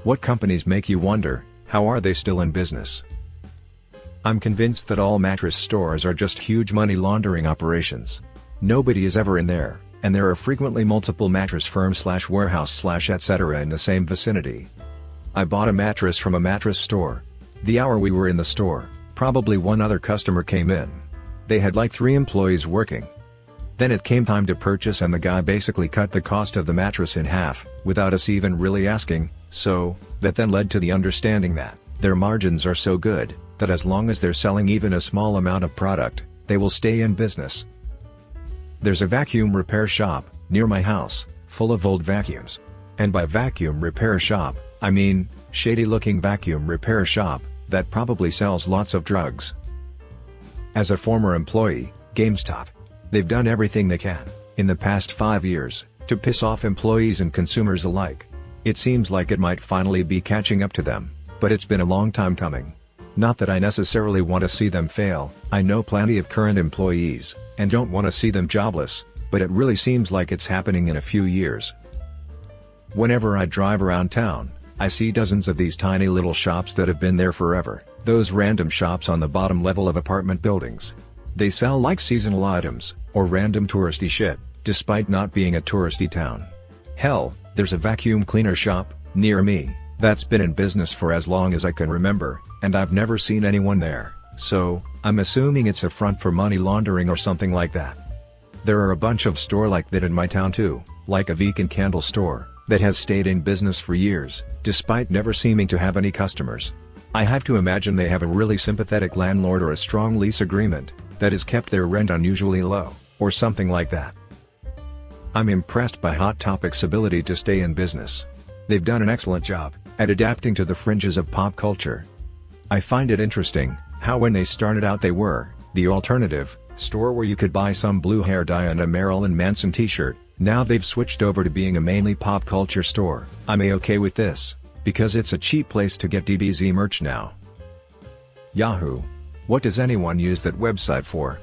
What companies make you wonder, how are they still in business? I'm convinced that all mattress stores are just huge money laundering operations. Nobody is ever in there, and there are frequently multiple mattress firms / warehouse / etc. in the same vicinity. I bought a mattress from a mattress store. The hour we were in the store, probably one other customer came in. They had like 3 employees working. Then it came time to purchase and the guy basically cut the cost of the mattress in half, without us even really asking, so, that then led to the understanding that their margins are so good, that as long as they're selling even a small amount of product, they will stay in business. There's a vacuum repair shop, near my house, full of old vacuums. And by vacuum repair shop, I mean, shady looking vacuum repair shop, that probably sells lots of drugs. As a former employee, GameStop, they've done everything they can, in the past 5 years, to piss off employees and consumers alike. It seems like it might finally be catching up to them, but it's been a long time coming. Not that I necessarily want to see them fail, I know plenty of current employees, and don't want to see them jobless, but it really seems like it's happening in a few years. Whenever I drive around town, I see dozens of these tiny little shops that have been there forever, those random shops on the bottom level of apartment buildings. They sell like seasonal items, or random touristy shit, despite not being a touristy town. Hell, there's a vacuum cleaner shop, near me, that's been in business for as long as I can remember, and I've never seen anyone there, so, I'm assuming it's a front for money laundering or something like that. There are a bunch of stores like that in my town too, like a vegan candle store, that has stayed in business for years, despite never seeming to have any customers. I have to imagine they have a really sympathetic landlord or a strong lease agreement, that has kept their rent unusually low, or something like that. I'm impressed by Hot Topic's ability to stay in business. They've done an excellent job at adapting to the fringes of pop culture. I find it interesting how when they started out they were the alternative store where you could buy some blue hair dye and a Marilyn Manson t-shirt. Now they've switched over to being a mainly pop culture store. I'm okay with this, because it's a cheap place to get DBZ merch now. Yahoo! What does anyone use that website for?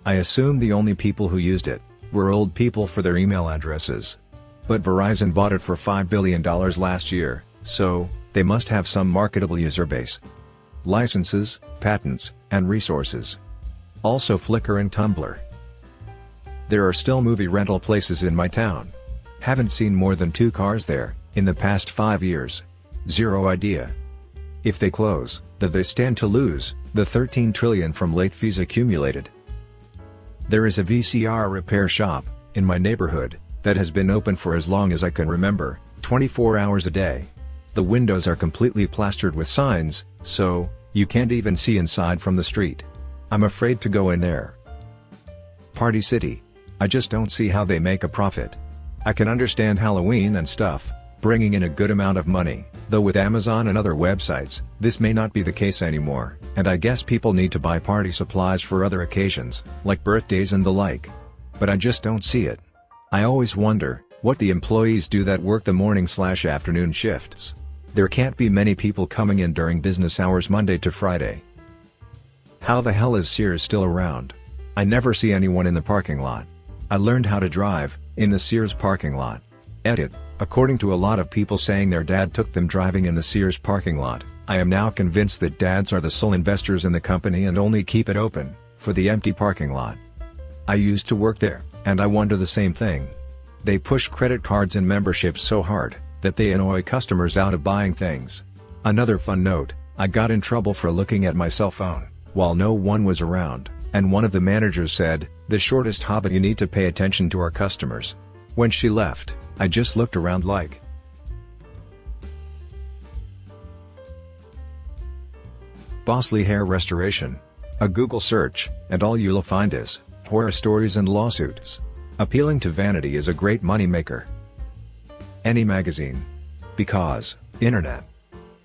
I assume the only people who used it were old people for their email addresses. But Verizon bought it for $5 billion last year, so they must have some marketable user base. Licenses, patents, and resources. Also Flickr and Tumblr. There are still movie rental places in my town. Haven't seen more than 2 cars there, in the past 5 years. Zero idea. If they close, that they stand to lose the $13 trillion from late fees accumulated. There is a VCR repair shop, in my neighborhood, that has been open for as long as I can remember, 24 hours a day. The windows are completely plastered with signs, so, you can't even see inside from the street. I'm afraid to go in there. Party City. I just don't see how they make a profit. I can understand Halloween and stuff, bringing in a good amount of money, though with Amazon and other websites, this may not be the case anymore, and I guess people need to buy party supplies for other occasions, like birthdays and the like. But I just don't see it. I always wonder what the employees do that work the morning / afternoon shifts. There can't be many people coming in during business hours Monday to Friday. How the hell is Sears still around? I never see anyone in the parking lot. I learned how to drive in the Sears parking lot. Edit. According to a lot of people saying their dad took them driving in the Sears parking lot, I am now convinced that dads are the sole investors in the company and only keep it open for the empty parking lot. I used to work there, and I wonder the same thing. They push credit cards and memberships so hard that they annoy customers out of buying things. Another fun note, I got in trouble for looking at my cell phone while no one was around, and one of the managers said, "The shortest hobbit, you need to pay attention to our customers." When she left, I just looked around like. Bosley Hair Restoration. A Google search, and all you'll find is horror stories and lawsuits. Appealing to vanity is a great moneymaker. Any magazine. Because, internet.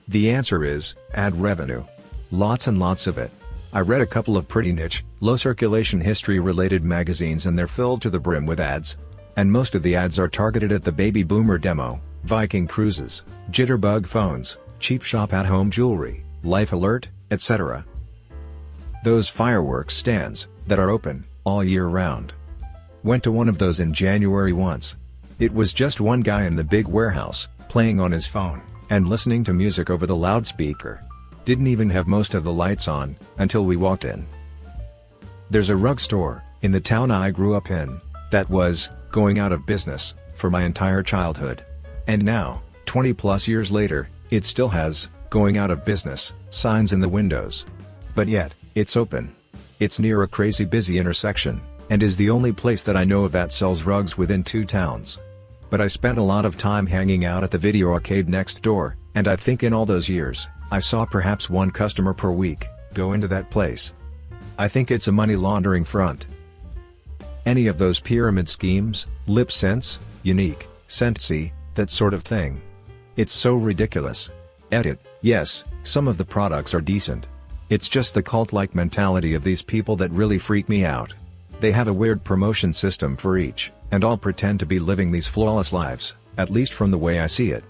The answer is, ad revenue. Lots and lots of it. I read a couple of pretty niche, low circulation history related magazines and they're filled to the brim with ads. And most of the ads are targeted at the baby boomer demo, Viking cruises, jitterbug phones, cheap shop at home jewelry, life alert, etc. Those fireworks stands, that are open, all year round. Went to one of those in January once. It was just one guy in the big warehouse, playing on his phone, and listening to music over the loudspeaker. Didn't even have most of the lights on, until we walked in. There's a rug store, in the town I grew up in, that was, going out of business, for my entire childhood. And now, 20 plus years later, it still has, going out of business, signs in the windows. But yet, it's open. It's near a crazy busy intersection, and is the only place that I know of that sells rugs within 2 towns. But I spent a lot of time hanging out at the video arcade next door, and I think in all those years, I saw perhaps 1 customer per week, go into that place. I think it's a money laundering front. Any of those pyramid schemes, lip sense, unique, Scentsy, that sort of thing. It's so ridiculous. Edit, yes, some of the products are decent. It's just the cult-like mentality of these people that really freak me out. They have a weird promotion system for each, and all pretend to be living these flawless lives, at least from the way I see it.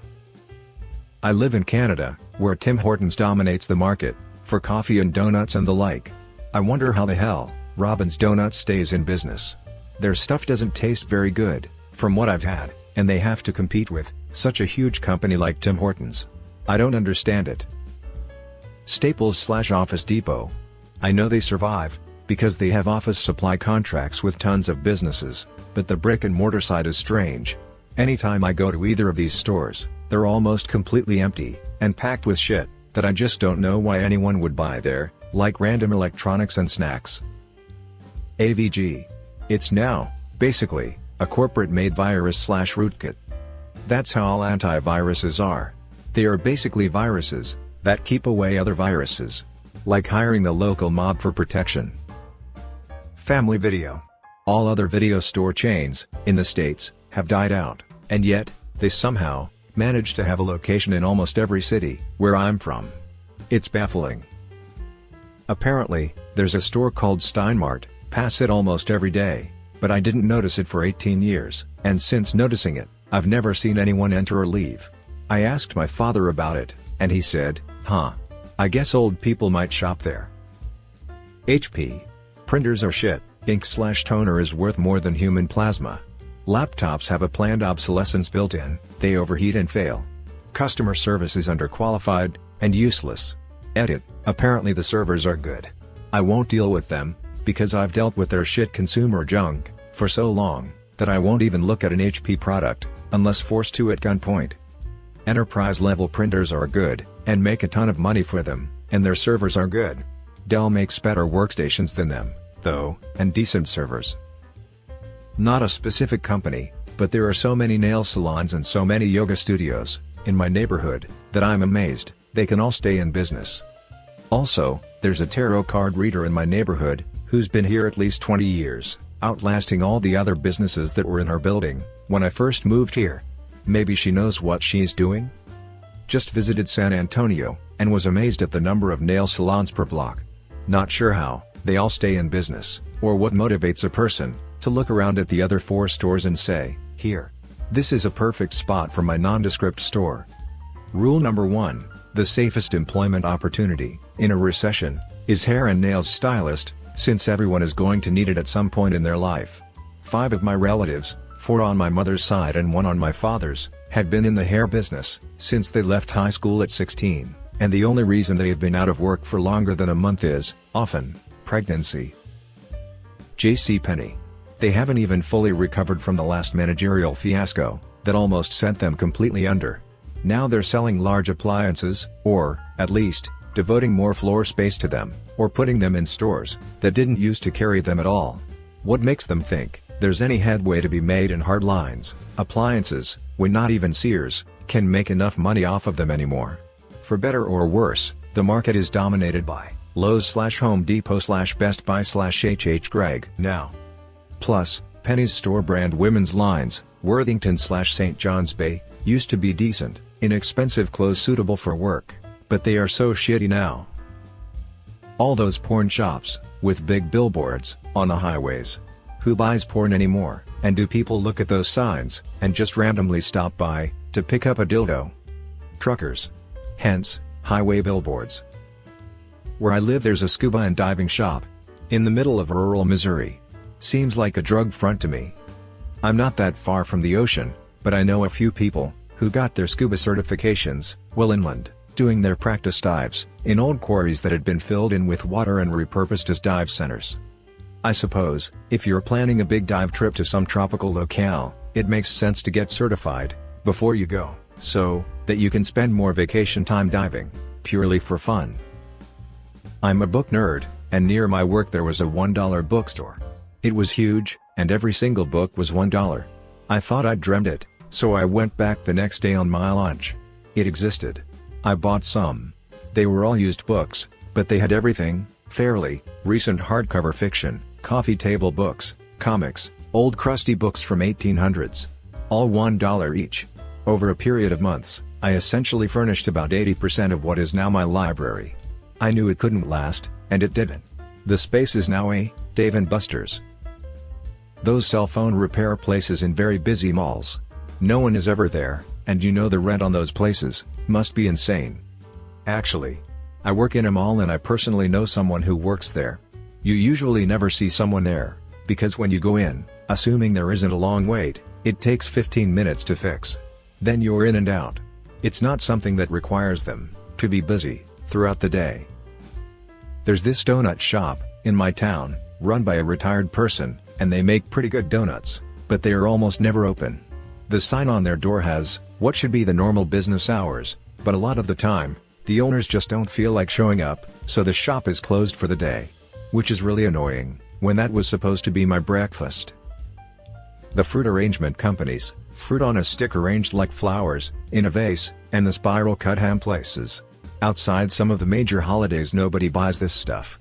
I live in Canada, where Tim Hortons dominates the market, for coffee and donuts and the like. I wonder how the hell, Robin's Donuts stays in business. Their stuff doesn't taste very good, from what I've had, and they have to compete with such a huge company like Tim Hortons. I don't understand it. Staples/Office Depot. I know they survive, because they have office supply contracts with tons of businesses, but the brick and mortar side is strange. Anytime I go to either of these stores, they're almost completely empty, and packed with shit that I just don't know why anyone would buy there, like random electronics and snacks. AVG. It's now, basically, a corporate-made virus/rootkit. That's how all antiviruses are. They are basically viruses that keep away other viruses. Like hiring the local mob for protection. Family Video. All other video store chains, in the States, have died out, and yet, they somehow manage to have a location in almost every city where I'm from. It's baffling. Apparently, there's a store called Steinmart, pass it almost every day, but I didn't notice it for 18 years, and since noticing it, I've never seen anyone enter or leave. I asked my father about it, and he said, "Huh. I guess old people might shop there." HP. Printers are shit. Ink/toner is worth more than human plasma. Laptops have a planned obsolescence built in, they overheat and fail. Customer service is underqualified, and useless. Edit, apparently the servers are good. I won't deal with them, because I've dealt with their shit consumer junk for so long, that I won't even look at an HP product, unless forced to at gunpoint. Enterprise-level printers are good, and make a ton of money for them, and their servers are good. Dell makes better workstations than them, though, and decent servers. Not a specific company, but there are so many nail salons and so many yoga studios in my neighborhood that I'm amazed they can all stay in business. Also, there's a tarot card reader in my neighborhood who's been here at least 20 years, outlasting all the other businesses that were in her building when I first moved here. Maybe she knows what she's doing? Just visited San Antonio, and was amazed at the number of nail salons per block. Not sure how they all stay in business, or what motivates a person to look around at the other 4 stores and say, "Here. This is a perfect spot for my nondescript store." Rule number 1, the safest employment opportunity in a recession is hair and nails stylist, since everyone is going to need it at some point in their life. 5 of my relatives, 4 on my mother's side and 1 on my father's, have been in the hair business since they left high school at 16, and the only reason they have been out of work for longer than a month is, often, pregnancy. JCPenney. They haven't even fully recovered from the last managerial fiasco that almost sent them completely under. Now they're selling large appliances, or, at least, devoting more floor space to them, or putting them in stores that didn't used to carry them at all. What makes them think there's any headway to be made in hard lines appliances, when not even Sears can make enough money off of them anymore? For better or worse, the market is dominated by Lowe's/Home Depot/Best Buy/H.H. Gregg now. Plus, Penny's store brand women's lines, Worthington/St. John's Bay, used to be decent, inexpensive clothes suitable for work, but they are so shitty now. All those porn shops, with big billboards on the highways. Who buys porn anymore, and do people look at those signs and just randomly stop by to pick up a dildo? Truckers. Hence, highway billboards. Where I live there's a scuba and diving shop in the middle of rural Missouri. Seems like a drug front to me. I'm not that far from the ocean, but I know a few people who got their scuba certifications, while inland, doing their practice dives, in old quarries that had been filled in with water and repurposed as dive centers. I suppose, if you're planning a big dive trip to some tropical locale, it makes sense to get certified before you go, so that you can spend more vacation time diving, purely for fun. I'm a book nerd, and near my work there was a $1 bookstore. It was huge, and every single book was $1. I thought I'd dreamed it, so I went back the next day on my lunch. It existed. I bought some. They were all used books, but they had everything: fairly recent hardcover fiction, coffee table books, comics, old crusty books from 1800s. All $1 each. Over a period of months, I essentially furnished about 80% of what is now my library. I knew it couldn't last, and it didn't. The space is now a Dave & Buster's. Those cell phone repair places in very busy malls. No one is ever there, and you know the rent on those places must be insane. Actually, I work in a mall and I personally know someone who works there. You usually never see someone there, because when you go in, assuming there isn't a long wait, it takes 15 minutes to fix. Then you're in and out. It's not something that requires them to be busy throughout the day. There's this donut shop in my town, run by a retired person, and they make pretty good donuts, but they are almost never open. The sign on their door has what should be the normal business hours, but a lot of the time, the owners just don't feel like showing up, so the shop is closed for the day. Which is really annoying, when that was supposed to be my breakfast. The fruit arrangement companies, fruit on a stick arranged like flowers, in a vase, and the spiral cut ham places. Outside some of the major holidays nobody buys this stuff.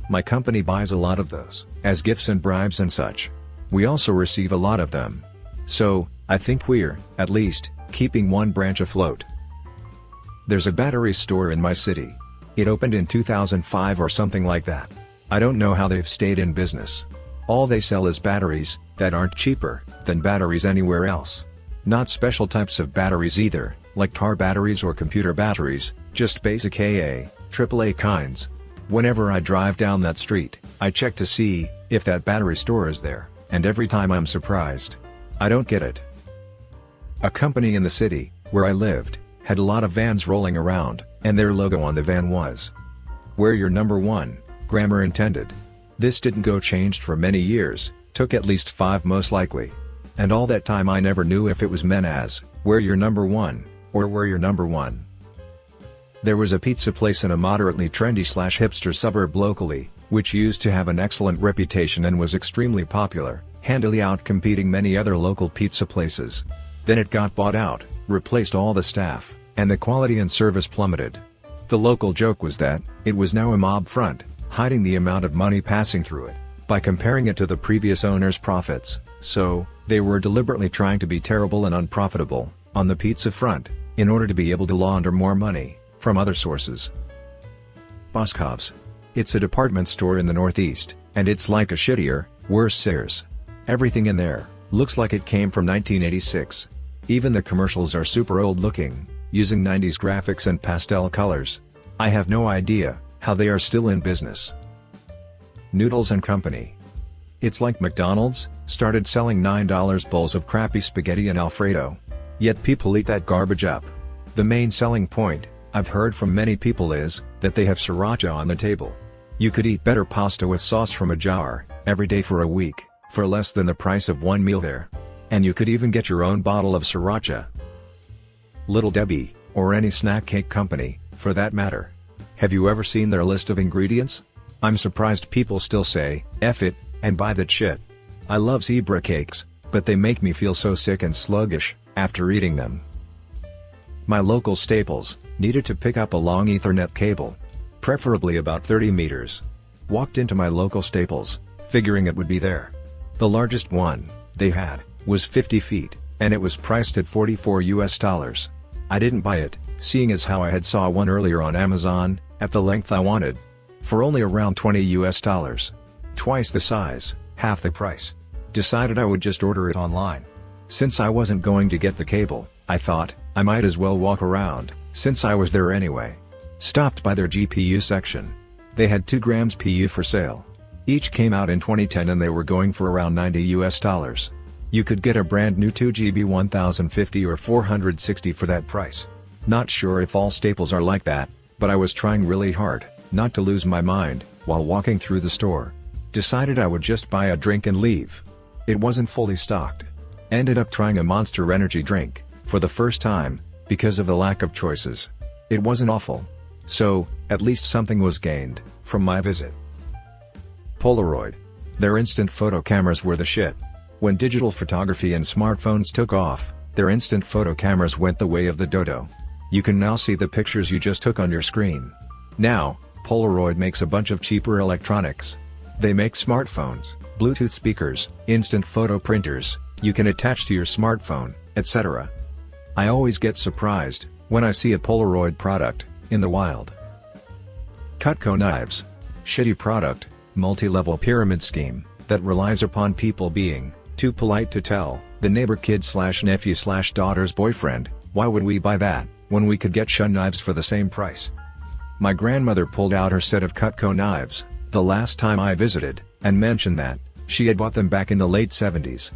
My company buys a lot of those, as gifts and bribes and such. We also receive a lot of them. So, I think we're, at least, keeping one branch afloat. There's a battery store in my city. It opened in 2005 or something like that. I don't know how they've stayed in business. All they sell is batteries that aren't cheaper than batteries anywhere else. Not special types of batteries either, like car batteries or computer batteries, just basic AA, AAA kinds. Whenever I drive down that street, I check to see if that battery store is there, and every time I'm surprised. I don't get it. A company in the city, where I lived, had a lot of vans rolling around, and their logo on the van was "We're your number one," grammar intended. This didn't go changed for many years, took at least 5 most likely. And all that time I never knew if it was meant as, "We're your number one," or "We're your number one." There was a pizza place in a moderately trendy/hipster suburb locally, which used to have an excellent reputation and was extremely popular, handily outcompeting many other local pizza places. Then it got bought out, replaced all the staff, and the quality and service plummeted. The local joke was that it was now a mob front, hiding the amount of money passing through it by comparing it to the previous owner's profits, so they were deliberately trying to be terrible and unprofitable on the pizza front, in order to be able to launder more money from other sources. Boscov's. It's a department store in the Northeast, and it's like a shittier, worse Sears. Everything in there looks like it came from 1986. Even the commercials are super old looking, using 90s graphics and pastel colors. I have no idea how they are still in business. Noodles and Company. It's like McDonald's started selling $9 bowls of crappy spaghetti and Alfredo. Yet people eat that garbage up. The main selling point, I've heard from many people, is that they have sriracha on the table. You could eat better pasta with sauce from a jar every day for a week, for less than the price of one meal there. And you could even get your own bottle of sriracha. Little Debbie, or any snack cake company, for that matter. Have you ever seen their list of ingredients? I'm surprised people still say, "F it," and buy that shit. I love zebra cakes, but they make me feel so sick and sluggish after eating them. My local Staples needed to pick up a long Ethernet cable, preferably about 30 meters. Walked into my local Staples, figuring it would be there. The largest one they had was 50 feet, and it was priced at $44. I didn't buy it, seeing as how I had saw one earlier on Amazon, at the length I wanted, for only around $20. Twice the size, half the price. Decided I would just order it online. Since I wasn't going to get the cable, I thought, I might as well walk around, since I was there anyway. Stopped by their GPU section. They had 2 grams PU for sale. Each came out in 2010 and they were going for around $90. You could get a brand new 2GB 1050 or 460 for that price. Not sure if all staples are like that, but I was trying really hard not to lose my mind while walking through the store. Decided I would just buy a drink and leave. It wasn't fully stocked. Ended up trying a Monster Energy drink for the first time because of the lack of choices. It wasn't awful. So, at least something was gained from my visit. Polaroid. Their instant photo cameras were the shit. When digital photography and smartphones took off, their instant photo cameras went the way of the dodo. You can now see the pictures you just took on your screen. Now, Polaroid makes a bunch of cheaper electronics. They make smartphones, Bluetooth speakers, instant photo printers you can attach to your smartphone, etc. I always get surprised when I see a Polaroid product in the wild. Cutco knives. Shitty product, multi-level pyramid scheme that relies upon people being too polite to tell the neighbor kid/nephew/daughter's boyfriend, why would we buy that when we could get shun knives for the same price? My grandmother pulled out her set of Cutco knives the last time I visited, and mentioned that she had bought them back in the late 70s.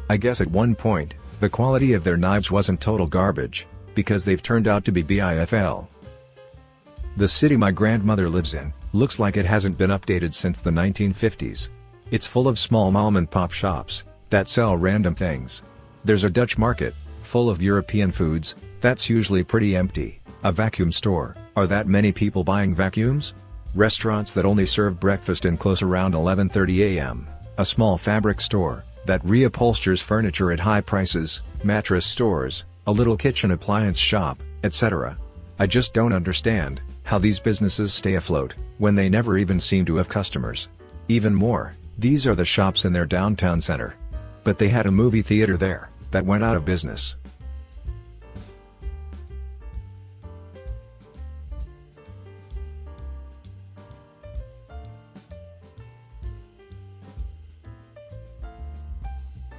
I guess at one point, the quality of their knives wasn't total garbage, because they've turned out to be BIFL. The city my grandmother lives in looks like it hasn't been updated since the 1950s. It's full of small mom-and-pop shops that sell random things. There's a Dutch market, full of European foods, that's usually pretty empty. A vacuum store, are that many people buying vacuums? Restaurants that only serve breakfast and close around 11:30 a.m. A small fabric store that reupholsters furniture at high prices, mattress stores, a little kitchen appliance shop, etc. I just don't understand how these businesses stay afloat when they never even seem to have customers. Even more, these are the shops in their downtown center. But they had a movie theater there that went out of business.